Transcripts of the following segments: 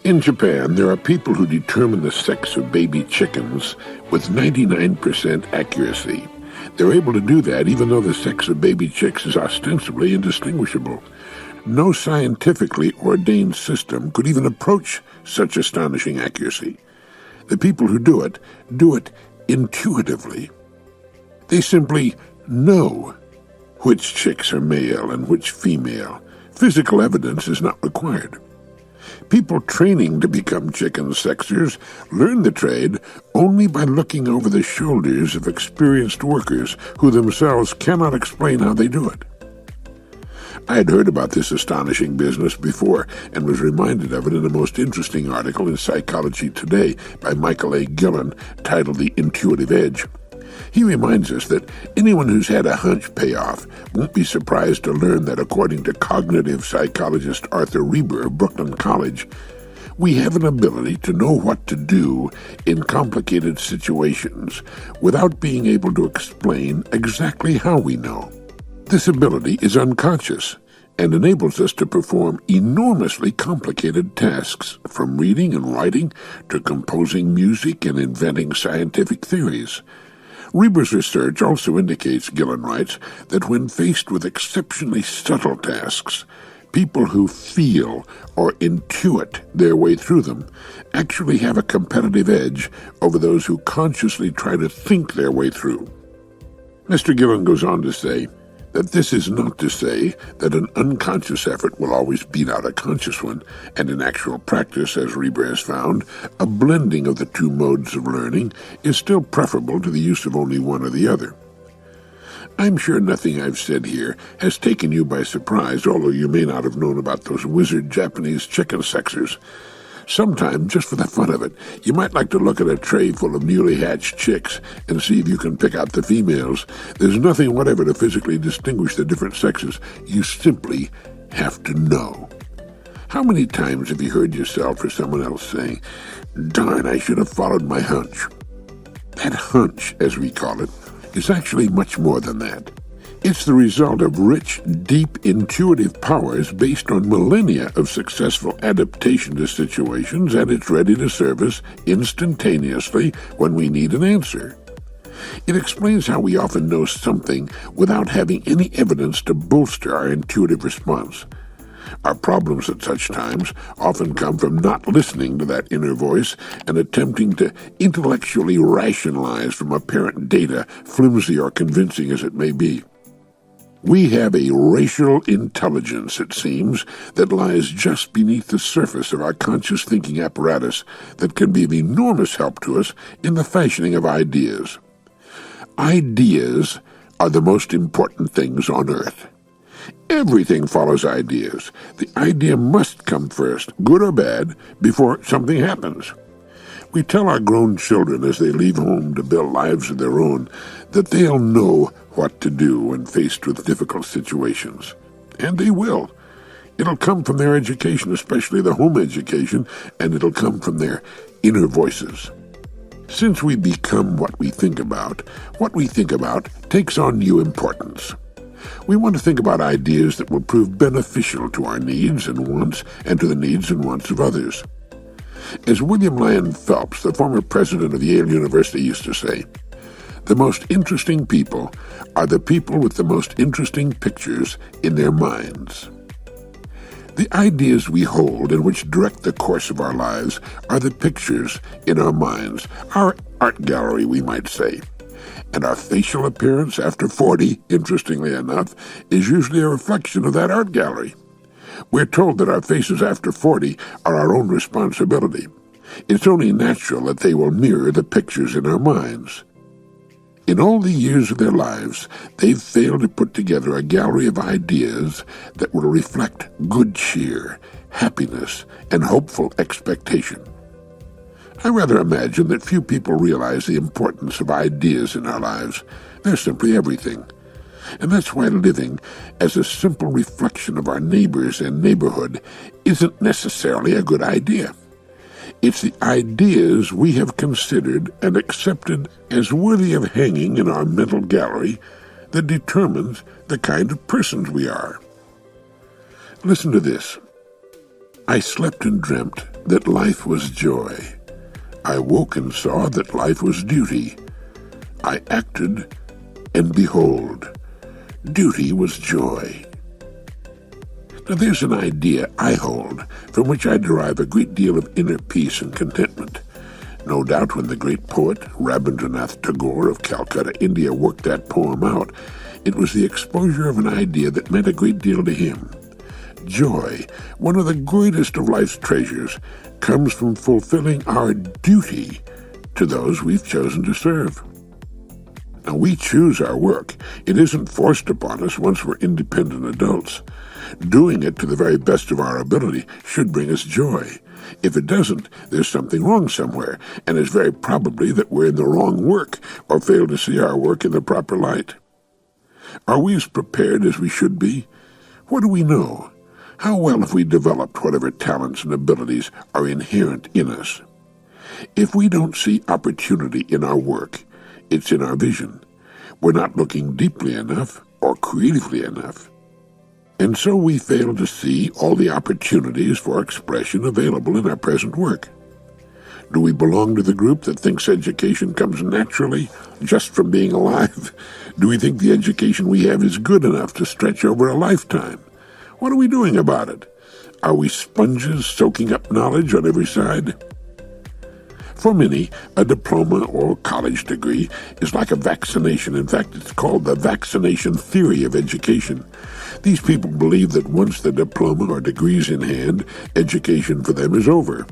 In Japan, there are people who determine the sex of baby chickens with 99% accuracy. They're able to do that even though the sex of baby chicks is ostensibly indistinguishable. No scientifically ordained system could even approach such astonishing accuracy. The people who do it intuitively. They simply know which chicks are male and which female. Physical evidence is not required. People training to become chicken sexers learn the trade only by looking over the shoulders of experienced workers who themselves cannot explain how they do it. I had heard about this astonishing business before and was reminded of it in a most interesting article in Psychology Today by Michael A. Gillen titled The Intuitive Edge. He reminds us that anyone who's had a hunch pay off won't be surprised to learn that according to cognitive psychologist Arthur Reber of Brooklyn College, we have an ability to know what to do in complicated situations without being able to explain exactly how we know. This ability is unconscious and enables us to perform enormously complicated tasks, from reading and writing to composing music and inventing scientific theories. Reber's research also indicates, Gillen writes, that when faced with exceptionally subtle tasks, people who feel or intuit their way through them actually have a competitive edge over those who consciously try to think their way through. Mr. Gillen goes on to say that this is not to say that an unconscious effort will always beat out a conscious one, and in actual practice, as Reber has found, a blending of the two modes of learning is still preferable to the use of only one or the other. I'm sure nothing I've said here has taken you by surprise, although you may not have known about those wizard Japanese chicken sexers. Sometime, just for the fun of it, you might like to look at a tray full of newly hatched chicks and see if you can pick out the females. There's nothing whatever to physically distinguish the different sexes. You simply have to know. How many times have you heard yourself or someone else saying, "Darn, I should have followed my hunch"? That hunch, as we call it, is actually much more than that. It's the result of rich, deep, intuitive powers based on millennia of successful adaptation to situations, and it's ready to serve us instantaneously when we need an answer. It explains how we often know something without having any evidence to bolster our intuitive response. Our problems at such times often come from not listening to that inner voice and attempting to intellectually rationalize from apparent data, flimsy or convincing as it may be. We have a racial intelligence, it seems, that lies just beneath the surface of our conscious thinking apparatus that can be of enormous help to us in the fashioning of ideas. Ideas are the most important things on earth. Everything follows ideas. The idea must come first, good or bad, before something happens. We tell our grown children as they leave home to build lives of their own that they'll know what to do when faced with difficult situations. And they will. It'll come from their education, especially the home education, and it'll come from their inner voices. Since we become what we think about takes on new importance. We want to think about ideas that will prove beneficial to our needs and wants and to the needs and wants of others. As William Lyon Phelps, the former president of Yale University, used to say, the most interesting people are the people with the most interesting pictures in their minds. The ideas we hold and which direct the course of our lives are the pictures in our minds, our art gallery, we might say. And our facial appearance after 40, interestingly enough, is usually a reflection of that art gallery. We're told that our faces after 40 are our own responsibility. It's only natural that they will mirror the pictures in our minds. In all the years of their lives, they've failed to put together a gallery of ideas that will reflect good cheer, happiness, and hopeful expectation. I rather imagine that few people realize the importance of ideas in our lives. They're simply everything. And that's why living as a simple reflection of our neighbors and neighborhood isn't necessarily a good idea. It's the ideas we have considered and accepted as worthy of hanging in our mental gallery that determines the kind of persons we are. Listen to this. I slept and dreamt that life was joy. I woke and saw that life was duty. I acted, and behold, duty was joy. Now there's an idea I hold from which I derive a great deal of inner peace and contentment. No doubt when the great poet Rabindranath Tagore of Calcutta, India, worked that poem out, it was the exposure of an idea that meant a great deal to him. Joy, one of the greatest of life's treasures, comes from fulfilling our duty to those we've chosen to serve. Now, we choose our work. It isn't forced upon us once we're independent adults. Doing it to the very best of our ability should bring us joy. If it doesn't, there's something wrong somewhere, and it's very probably that we're in the wrong work or fail to see our work in the proper light. Are we as prepared as we should be? What do we know? How well have we developed whatever talents and abilities are inherent in us? If we don't see opportunity in our work, it's in our vision. We're not looking deeply enough or creatively enough. And so we fail to see all the opportunities for expression available in our present work. Do we belong to the group that thinks education comes naturally just from being alive? Do we think the education we have is good enough to stretch over a lifetime? What are we doing about it? Are we sponges soaking up knowledge on every side? For many, a diploma or college degree is like a vaccination. In fact, it's called the vaccination theory of education. These people believe that once the diploma or degree's in hand, education for them is over.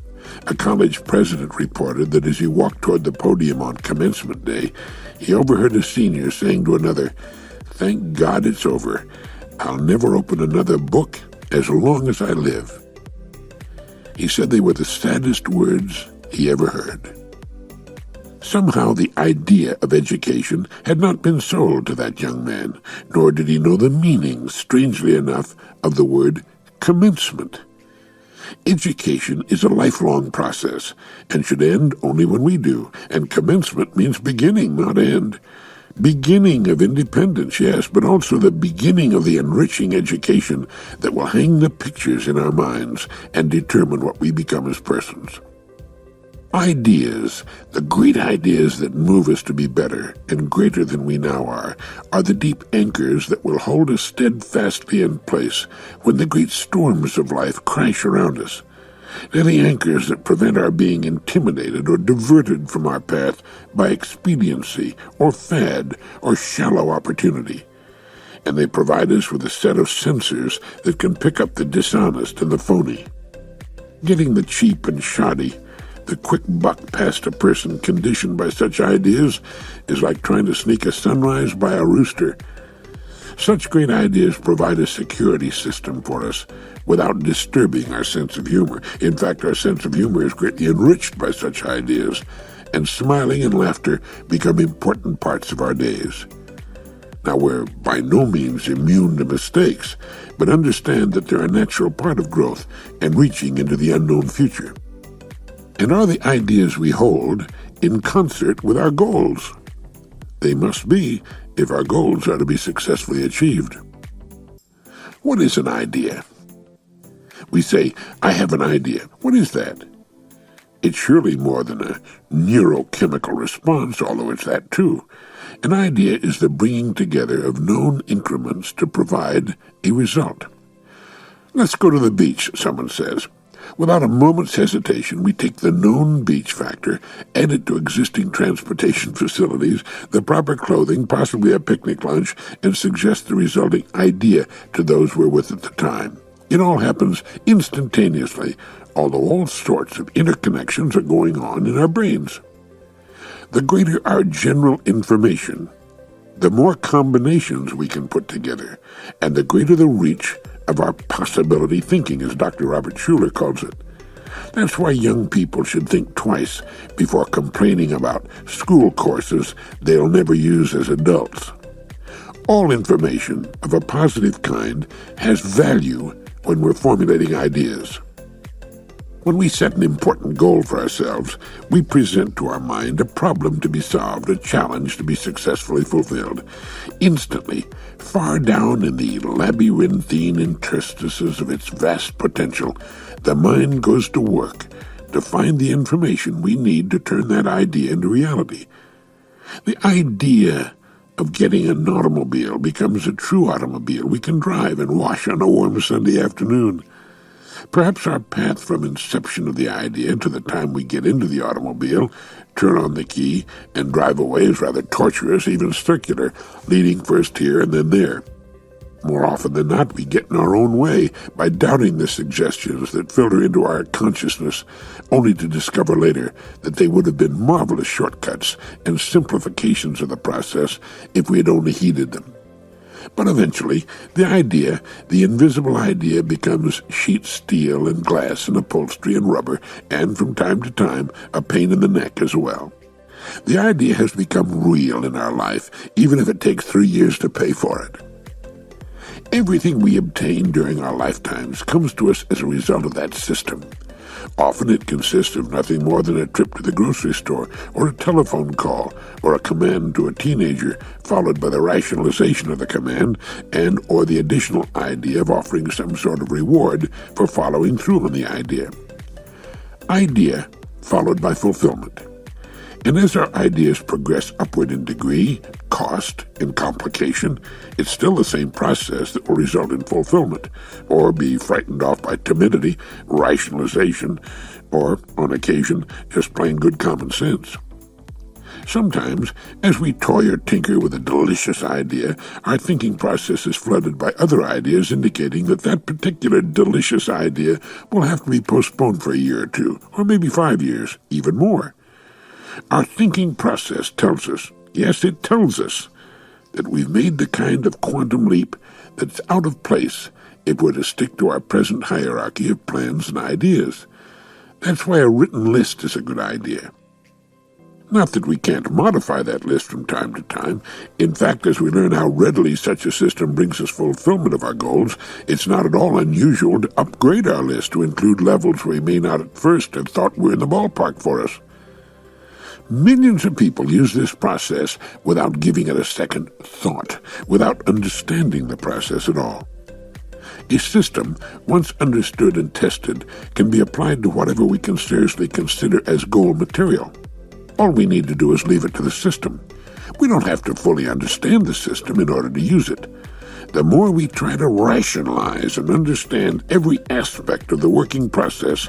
A college president reported that as he walked toward the podium on commencement day, he overheard a senior saying to another, "Thank God it's over. I'll never open another book as long as I live." He said they were the saddest words he ever heard. Somehow the idea of education had not been sold to that young man, nor did he know the meaning, strangely enough, of the word commencement. Education is a lifelong process, and should end only when we do, and commencement means beginning, not end. Beginning of independence, yes, but also the beginning of the enriching education that will hang the pictures in our minds and determine what we become as persons. Ideas, the great ideas that move us to be better and greater than we now are the deep anchors that will hold us steadfastly in place when the great storms of life crash around us. They're the anchors that prevent our being intimidated or diverted from our path by expediency or fad or shallow opportunity. And they provide us with a set of sensors that can pick up the dishonest and the phony. Getting the cheap and shoddy, the quick buck past a person conditioned by such ideas is like trying to sneak a sunrise by a rooster. Such great ideas provide a security system for us without disturbing our sense of humor. In fact, our sense of humor is greatly enriched by such ideas, and smiling and laughter become important parts of our days. Now, we're by no means immune to mistakes, but understand that they're a natural part of growth and reaching into the unknown future. And are the ideas we hold in concert with our goals? They must be if our goals are to be successfully achieved. What is an idea? We say, "I have an idea." What is that? It's surely more than a neurochemical response, although it's that too. An idea is the bringing together of known increments to provide a result. Let's go to the beach, someone says. Without a moment's hesitation, we take the known beach factor, add it to existing transportation facilities, the proper clothing, possibly a picnic lunch, and suggest the resulting idea to those we're with at the time. It all happens instantaneously, although all sorts of interconnections are going on in our brains. The greater our general information, the more combinations we can put together, and the greater the reach of our possibility thinking, as Dr. Robert Schuller calls it. That's why young people should think twice before complaining about school courses they'll never use as adults. All information of a positive kind has value when we're formulating ideas. When we set an important goal for ourselves, we present to our mind a problem to be solved, a challenge to be successfully fulfilled. Instantly, far down in the labyrinthine interstices of its vast potential, the mind goes to work to find the information we need to turn that idea into reality. The idea of getting an automobile becomes a true automobile we can drive and wash on a warm Sunday afternoon. Perhaps our path from inception of the idea to the time we get into the automobile, turn on the key, and drive away is rather tortuous, even circular, leading first here and then there. More often than not, we get in our own way by doubting the suggestions that filter into our consciousness, only to discover later that they would have been marvelous shortcuts and simplifications of the process if we had only heeded them. But eventually, the idea, the invisible idea, becomes sheet steel and glass and upholstery and rubber, and from time to time, a pain in the neck as well. The idea has become real in our life, even if it takes 3 years to pay for it. Everything we obtain during our lifetimes comes to us as a result of that system. Often it consists of nothing more than a trip to the grocery store, or a telephone call, or a command to a teenager, followed by the rationalization of the command and or the additional idea of offering some sort of reward for following through on the idea. Idea followed by fulfillment. And as our ideas progress upward in degree, cost, and complication, it's still the same process that will result in fulfillment, or be frightened off by timidity, rationalization, or, on occasion, just plain good common sense. Sometimes, as we toy or tinker with a delicious idea, our thinking process is flooded by other ideas indicating that that particular delicious idea will have to be postponed for a year or two, or maybe 5 years, even more. Our thinking process tells us, yes, it tells us, that we've made the kind of quantum leap that's out of place if we're to stick to our present hierarchy of plans and ideas. That's why a written list is a good idea. Not that we can't modify that list from time to time. In fact, as we learn how readily such a system brings us fulfillment of our goals, it's not at all unusual to upgrade our list to include levels we may not at first have thought were in the ballpark for us. Millions of people use this process without giving it a second thought, without understanding the process at all. A system, once understood and tested, can be applied to whatever we can seriously consider as goal material. All we need to do is leave it to the system. We don't have to fully understand the system in order to use it. The more we try to rationalize and understand every aspect of the working process,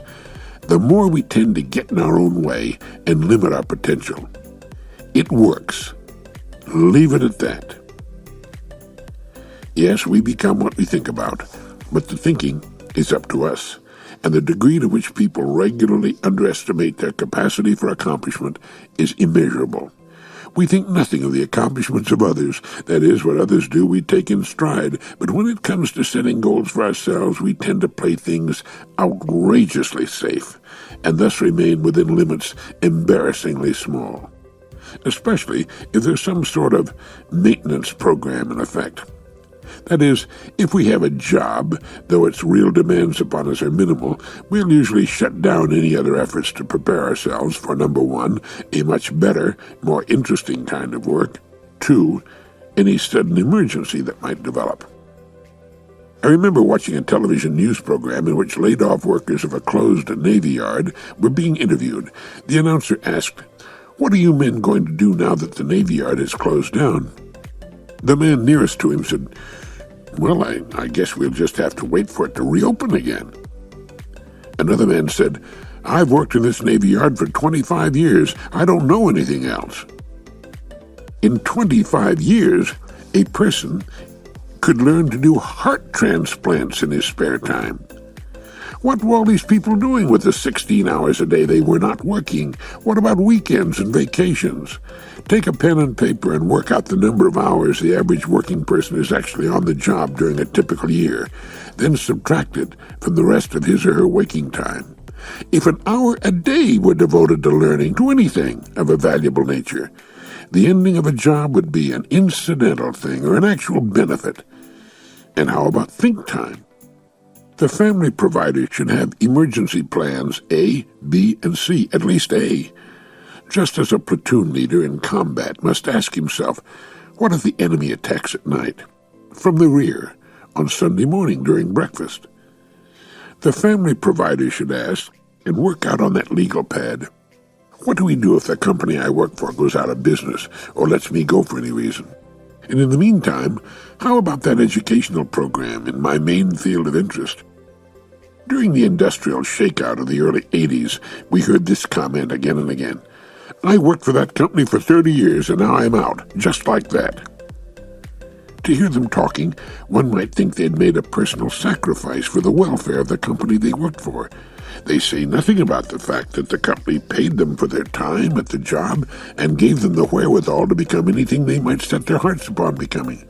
the more we tend to get in our own way and limit our potential. It works. Leave it at that. Yes, we become what we think about, but the thinking is up to us, and the degree to which people regularly underestimate their capacity for accomplishment is immeasurable. We think nothing of the accomplishments of others. That is, what others do we take in stride. But when it comes to setting goals for ourselves, we tend to play things outrageously safe, and thus remain within limits embarrassingly small. Especially if there's some sort of maintenance program in effect. That is, if we have a job, though its real demands upon us are minimal, we'll usually shut down any other efforts to prepare ourselves for, number 1, a much better, more interesting kind of work, 2, any sudden emergency that might develop. I remember watching a television news program in which laid-off workers of a closed Navy yard were being interviewed. The announcer asked, "What are you men going to do now that the Navy yard is closed down?" The man nearest to him said, "Well, I guess we'll just have to wait for it to reopen again." Another man said, "I've worked in this Navy Yard for 25 years. I don't know anything else." In 25 years, a person could learn to do heart transplants in his spare time. What were all these people doing with the 16 hours a day they were not working? What about weekends and vacations? Take a pen and paper and work out the number of hours the average working person is actually on the job during a typical year, then subtract it from the rest of his or her waking time. If an hour a day were devoted to learning, to anything of a valuable nature, the ending of a job would be an incidental thing or an actual benefit. And how about think time? The family provider should have emergency plans A, B, and C, at least A. Just as a platoon leader in combat must ask himself, what if the enemy attacks at night, from the rear, on Sunday morning during breakfast? The family provider should ask, and work out on that legal pad, what do we do if the company I work for goes out of business or lets me go for any reason? And in the meantime, how about that educational program in my main field of interest? During the industrial shakeout of the early 80s, we heard this comment again and again. I worked for that company for 30 years and now I'm out, just like that. To hear them talking, one might think they'd made a personal sacrifice for the welfare of the company they worked for. They say nothing about the fact that the company paid them for their time at the job and gave them the wherewithal to become anything they might set their hearts upon becoming.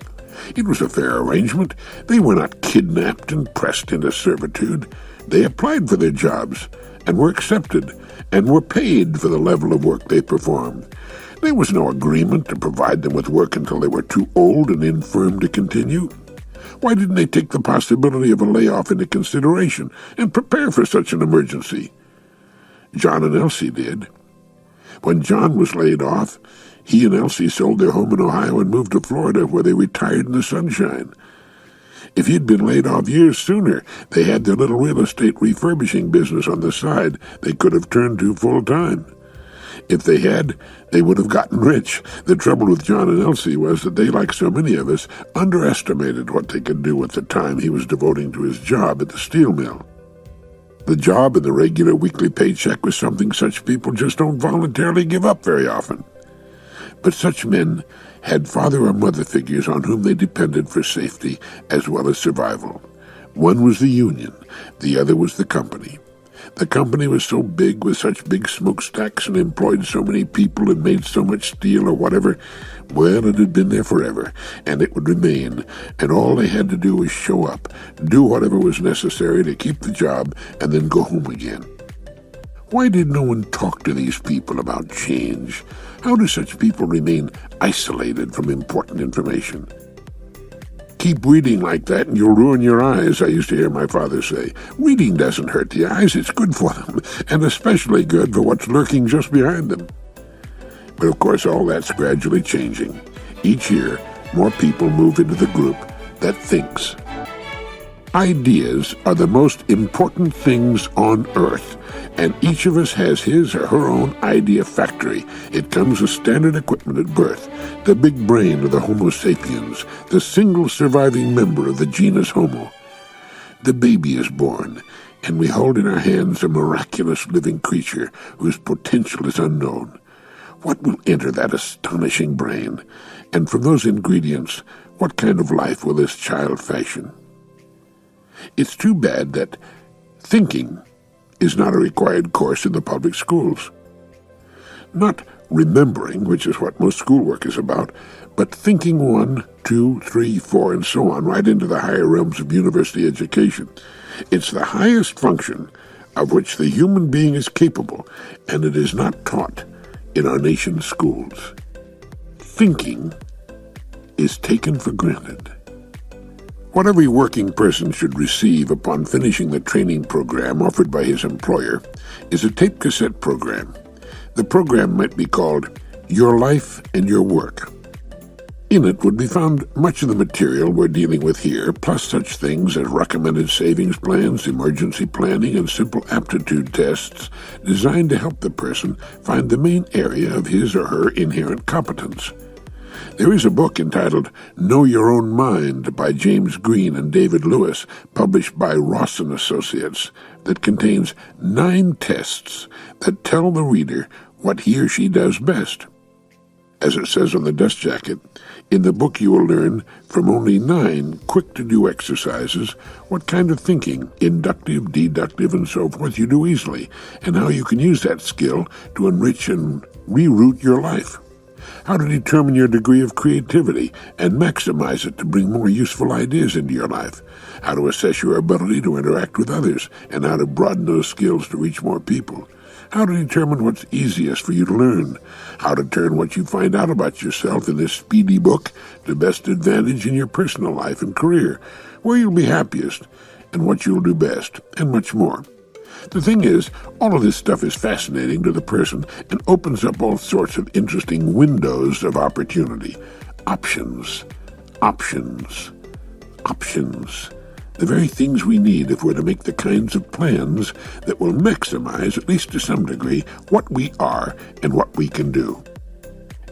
It was a fair arrangement. They were not kidnapped and pressed into servitude. They applied for their jobs and were accepted and were paid for the level of work they performed. There was no agreement to provide them with work until they were too old and infirm to continue. Why didn't they take the possibility of a layoff into consideration and prepare for such an emergency? John and Elsie did. When John was laid off, he and Elsie sold their home in Ohio and moved to Florida, where they retired in the sunshine. If he'd been laid off years sooner, they had their little real estate refurbishing business on the side they could have turned to full-time. If they had, they would have gotten rich. The trouble with John and Elsie was that they, like so many of us, underestimated what they could do with the time he was devoting to his job at the steel mill. The job and the regular weekly paycheck was something such people just don't voluntarily give up very often. But such men had father or mother figures on whom they depended for safety as well as survival. One was the union, the other was the company. The company was so big, with such big smokestacks, and employed so many people and made so much steel or whatever. Well, it had been there forever, and it would remain, and all they had to do was show up, do whatever was necessary to keep the job, and then go home again. Why did no one talk to these people about change? How do such people remain isolated from important information? Keep reading like that and you'll ruin your eyes, I used to hear my father say. Reading doesn't hurt the eyes, it's good for them, and especially good for what's lurking just behind them. But of course, all that's gradually changing. Each year, more people move into the group that thinks. Ideas are the most important things on earth, and each of us has his or her own idea factory. It comes with standard equipment at birth, the big brain of the Homo sapiens, the single surviving member of the genus Homo. The baby is born, and we hold in our hands a miraculous living creature whose potential is unknown. What will enter that astonishing brain? And from those ingredients, what kind of life will this child fashion? It's too bad that thinking is not a required course in the public schools. Not remembering, which is what most schoolwork is about, but thinking 1, 2, 3, 4, and so on, right into the higher realms of university education. It's the highest function of which the human being is capable, and it is not taught in our nation's schools. Thinking is taken for granted. What every working person should receive upon finishing the training program offered by his employer is a tape cassette program. The program might be called Your Life and Your Work. In it would be found much of the material we're dealing with here, plus such things as recommended savings plans, emergency planning, and simple aptitude tests designed to help the person find the main area of his or her inherent competence. There is a book entitled Know Your Own Mind by James Green and David Lewis, published by Ross & Associates, that contains 9 tests that tell the reader what he or she does best. As it says on the dust jacket, in the book you will learn from only 9 quick-to-do exercises what kind of thinking, inductive, deductive, and so forth, you do easily, and how you can use that skill to enrich and reroute your life. How to determine your degree of creativity and maximize it to bring more useful ideas into your life. How to assess your ability to interact with others and how to broaden those skills to reach more people. How to determine what's easiest for you to learn. How to turn what you find out about yourself in this speedy book to best advantage in your personal life and career, where you'll be happiest, and what you'll do best, and much more. The thing is, all of this stuff is fascinating to the person and opens up all sorts of interesting windows of opportunity. Options, options, options. The very things we need if we're to make the kinds of plans that will maximize, at least to some degree, what we are and what we can do.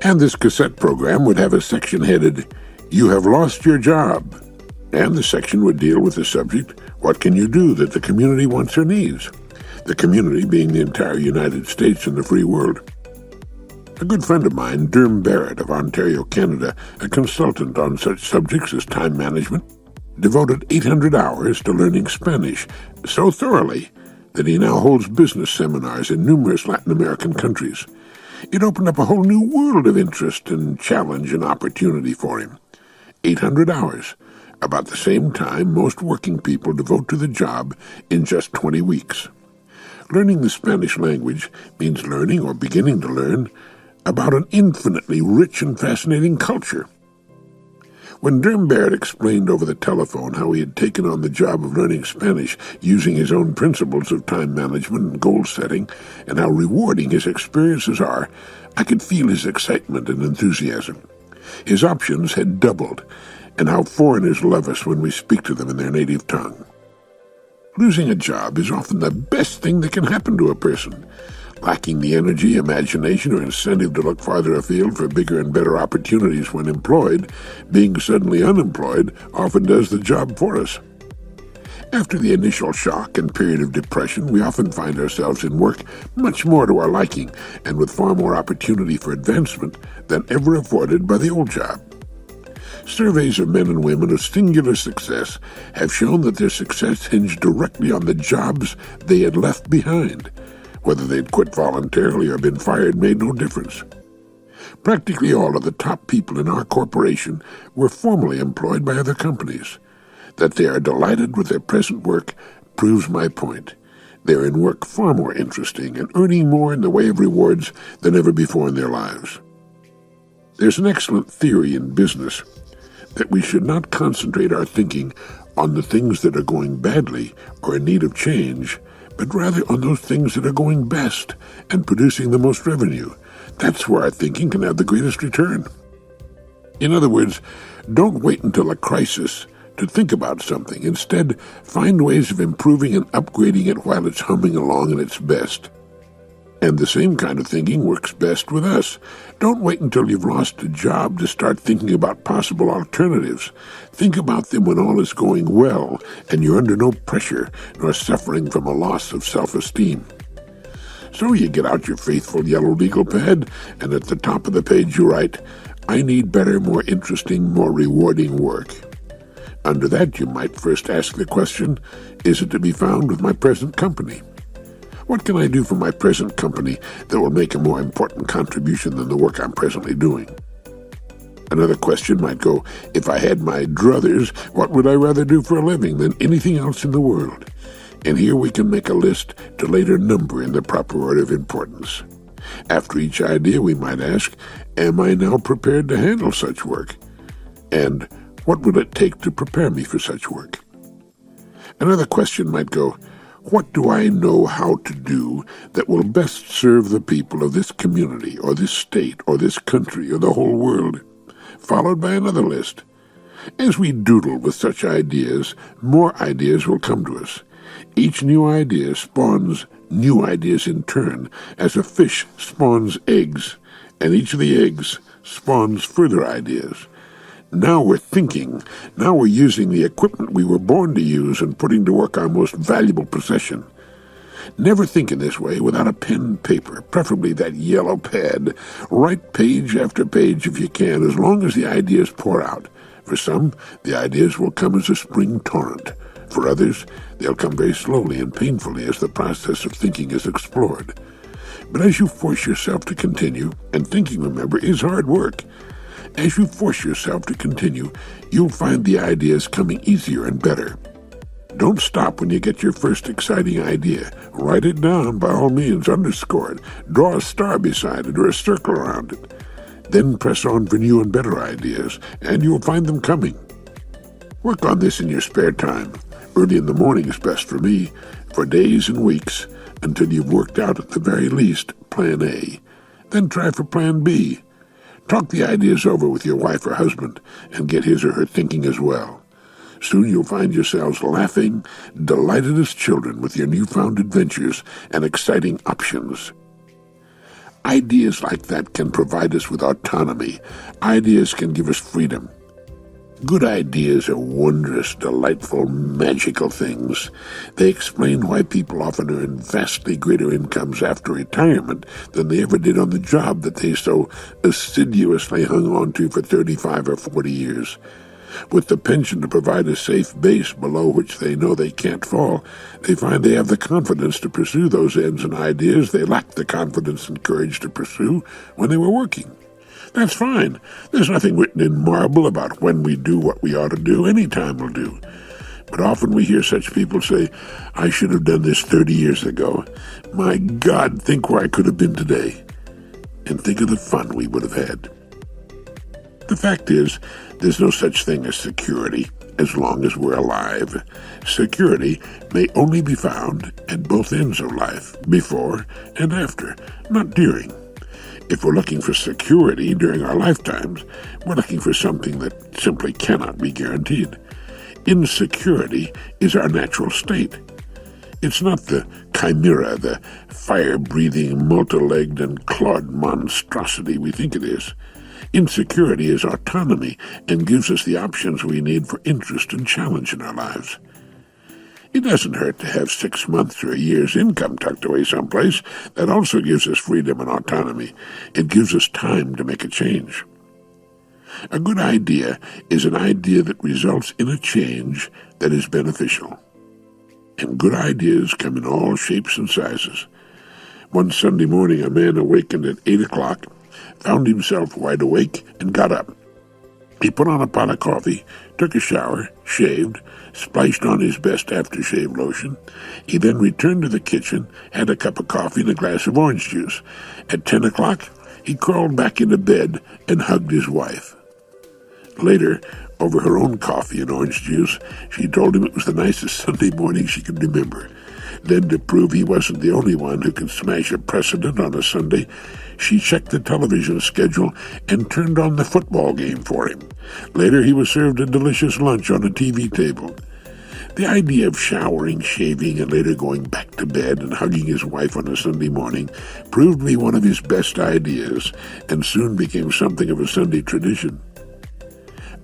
And this cassette program would have a section headed, "You Have Lost Your Job." And the section would deal with the subject, what can you do that the community wants or needs? The community being the entire United States and the free world. A good friend of mine, Derm Barrett of Ontario, Canada, a consultant on such subjects as time management, devoted 800 hours to learning Spanish so thoroughly that he now holds business seminars in numerous Latin American countries. It opened up a whole new world of interest and challenge and opportunity for him. 800 hours, about the same time most working people devote to the job in just 20 weeks. Learning the Spanish language means learning or beginning to learn about an infinitely rich and fascinating culture. When Derm Barrett explained over the telephone how he had taken on the job of learning Spanish using his own principles of time management and goal setting, and how rewarding his experiences are, I could feel his excitement and enthusiasm. His options had doubled, and how foreigners love us when we speak to them in their native tongue. Losing a job is often the best thing that can happen to a person. Lacking the energy, imagination, or incentive to look farther afield for bigger and better opportunities when employed, being suddenly unemployed often does the job for us. After the initial shock and period of depression, we often find ourselves in work much more to our liking and with far more opportunity for advancement than ever afforded by the old job. Surveys of men and women of singular success have shown that their success hinged directly on the jobs they had left behind. Whether they'd quit voluntarily or been fired made no difference. Practically all of the top people in our corporation were formerly employed by other companies. That they are delighted with their present work proves my point. They're in work far more interesting and earning more in the way of rewards than ever before in their lives. There's an excellent theory in business that we should not concentrate our thinking on the things that are going badly or in need of change, but rather on those things that are going best and producing the most revenue. That's where our thinking can have the greatest return. In other words, don't wait until a crisis to think about something. Instead, find ways of improving and upgrading it while it's humming along at its best. And the same kind of thinking works best with us. Don't wait until you've lost a job to start thinking about possible alternatives. Think about them when all is going well and you're under no pressure nor suffering from a loss of self-esteem. So you get out your faithful yellow legal pad, and at the top of the page you write, "I need better, more interesting, more rewarding work." Under that you might first ask the question, is it to be found with my present company? What can I do for my present company that will make a more important contribution than the work I'm presently doing? Another question might go, if I had my druthers, what would I rather do for a living than anything else in the world? And here we can make a list to later number in the proper order of importance. After each idea we might ask, am I now prepared to handle such work? And what will it take to prepare me for such work? Another question might go, what do I know how to do that will best serve the people of this community or this state or this country or the whole world? Followed by another list. As we doodle with such ideas, more ideas will come to us. Each new idea spawns new ideas in turn, as a fish spawns eggs, and each of the eggs spawns further ideas. Now we're thinking. Now we're using the equipment we were born to use and putting to work our most valuable possession. Never think in this way without a pen and paper, preferably that yellow pad. Write page after page if you can, as long as the ideas pour out. For some, the ideas will come as a spring torrent. For others, they'll come very slowly and painfully as the process of thinking is explored. But as you force yourself to continue, and thinking, remember, is hard work, as you force yourself to continue, you'll find the ideas coming easier and better. Don't stop when you get your first exciting idea. Write it down, by all means, underscore it, draw a star beside it or a circle around it. Then press on for new and better ideas, and you'll find them coming. Work on this in your spare time. Early in the morning is best for me, for days and weeks, until you've worked out at the very least Plan A. Then try for Plan B. Talk the ideas over with your wife or husband and get his or her thinking as well. Soon you'll find yourselves laughing, delighted as children with your newfound adventures and exciting options. Ideas like that can provide us with autonomy. Ideas can give us freedom. Good ideas are wondrous, delightful, magical things. They explain why people often earn vastly greater incomes after retirement than they ever did on the job that they so assiduously hung on to for 35 or 40 years. With the pension to provide a safe base below which they know they can't fall, they find they have the confidence to pursue those ends and ideas they lacked the confidence and courage to pursue when they were working. That's fine. There's nothing written in marble about when we do what we ought to do. Any time will do. But often we hear such people say, I should have done this 30 years ago. My God, think where I could have been today. And think of the fun we would have had. The fact is, there's no such thing as security as long as we're alive. Security may only be found at both ends of life, before and after, not during. If we're looking for security during our lifetimes, we're looking for something that simply cannot be guaranteed. Insecurity is our natural state. It's not the chimera, the fire-breathing, multi-legged and clawed monstrosity we think it is. Insecurity is autonomy and gives us the options we need for interest and challenge in our lives. It doesn't hurt to have 6 months or a year's income tucked away someplace. That also gives us freedom and autonomy. It gives us time to make a change. A good idea is an idea that results in a change that is beneficial. And good ideas come in all shapes and sizes. One Sunday morning, a man awakened at 8 o'clock, found himself wide awake, and got up. He put on a pot of coffee, took a shower, shaved, splashed on his best aftershave lotion. He then returned to the kitchen, had a cup of coffee and a glass of orange juice. At 10 o'clock, he crawled back into bed and hugged his wife. Later, over her own coffee and orange juice, she told him it was the nicest Sunday morning she could remember. Then, to prove he wasn't the only one who could smash a precedent on a Sunday, she checked the television schedule and turned on the football game for him. Later, he was served a delicious lunch on a TV table. The idea of showering, shaving, and later going back to bed and hugging his wife on a Sunday morning proved to be one of his best ideas and soon became something of a Sunday tradition.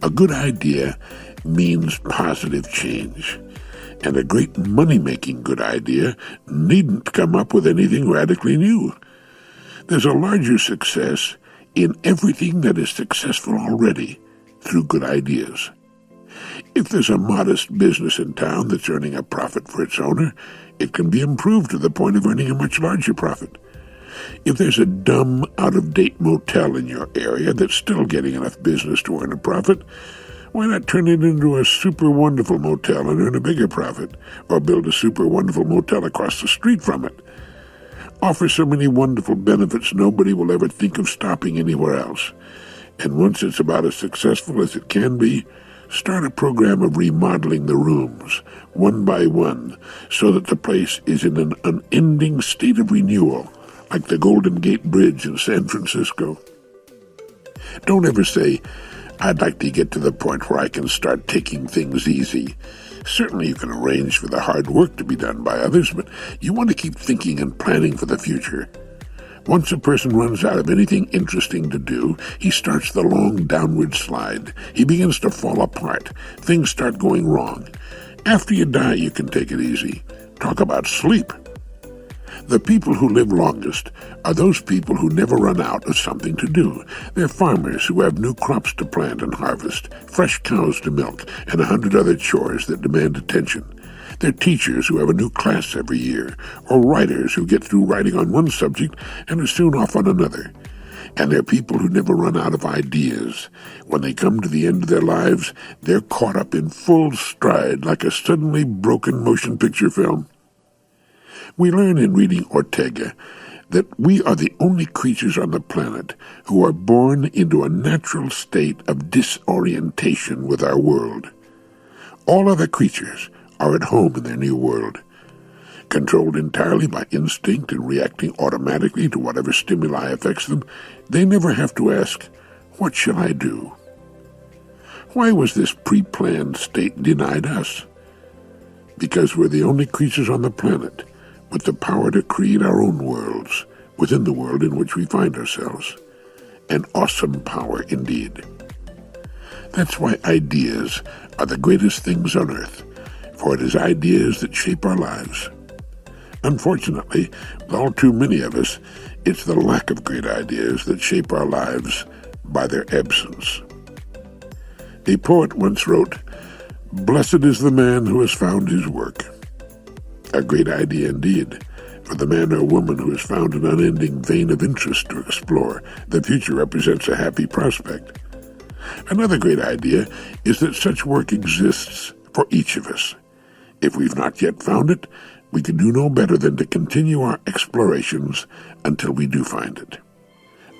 A good idea means positive change. And a great money-making good idea needn't come up with anything radically new. There's a larger success in everything that is successful already through good ideas. If there's a modest business in town that's earning a profit for its owner, it can be improved to the point of earning a much larger profit. If there's a dumb, out-of-date motel in your area that's still getting enough business to earn a profit, why not turn it into a super wonderful motel and earn a bigger profit, or build a super wonderful motel across the street from it? Offer so many wonderful benefits nobody will ever think of stopping anywhere else. And once it's about as successful as it can be, start a program of remodeling the rooms, one by one, so that the place is in an unending state of renewal, like the Golden Gate Bridge in San Francisco. Don't ever say, I'd like to get to the point where I can start taking things easy. Certainly you can arrange for the hard work to be done by others, but you want to keep thinking and planning for the future. Once a person runs out of anything interesting to do, he starts the long downward slide. He begins to fall apart. Things start going wrong. After you die, you can take it easy. Talk about sleep. The people who live longest are those people who never run out of something to do. They're farmers who have new crops to plant and harvest, fresh cows to milk, and 100 other chores that demand attention. They're teachers who have a new class every year, or writers who get through writing on one subject and are soon off on another. And they're people who never run out of ideas. When they come to the end of their lives, they're caught up in full stride like a suddenly broken motion picture film. We learn in reading Ortega that we are the only creatures on the planet who are born into a natural state of disorientation with our world. All other creatures are at home in their new world. Controlled entirely by instinct and reacting automatically to whatever stimuli affects them, they never have to ask, "What shall I do?" Why was this pre-planned state denied us? Because we're the only creatures on the planet with the power to create our own worlds within the world in which we find ourselves. An awesome power indeed. That's why ideas are the greatest things on earth, for it is ideas that shape our lives. Unfortunately, with all too many of us, it's the lack of great ideas that shape our lives by their absence. A poet once wrote, "Blessed is the man who has found his work." A great idea indeed, for the man or woman who has found an unending vein of interest to explore. The future represents a happy prospect. Another great idea is that such work exists for each of us. If we've not yet found it, we can do no better than to continue our explorations until we do find it.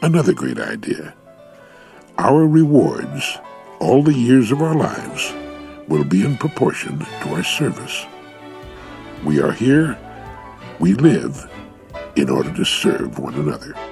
Another great idea. Our rewards, all the years of our lives, will be in proportion to our service. We are here, we live, in order to serve one another.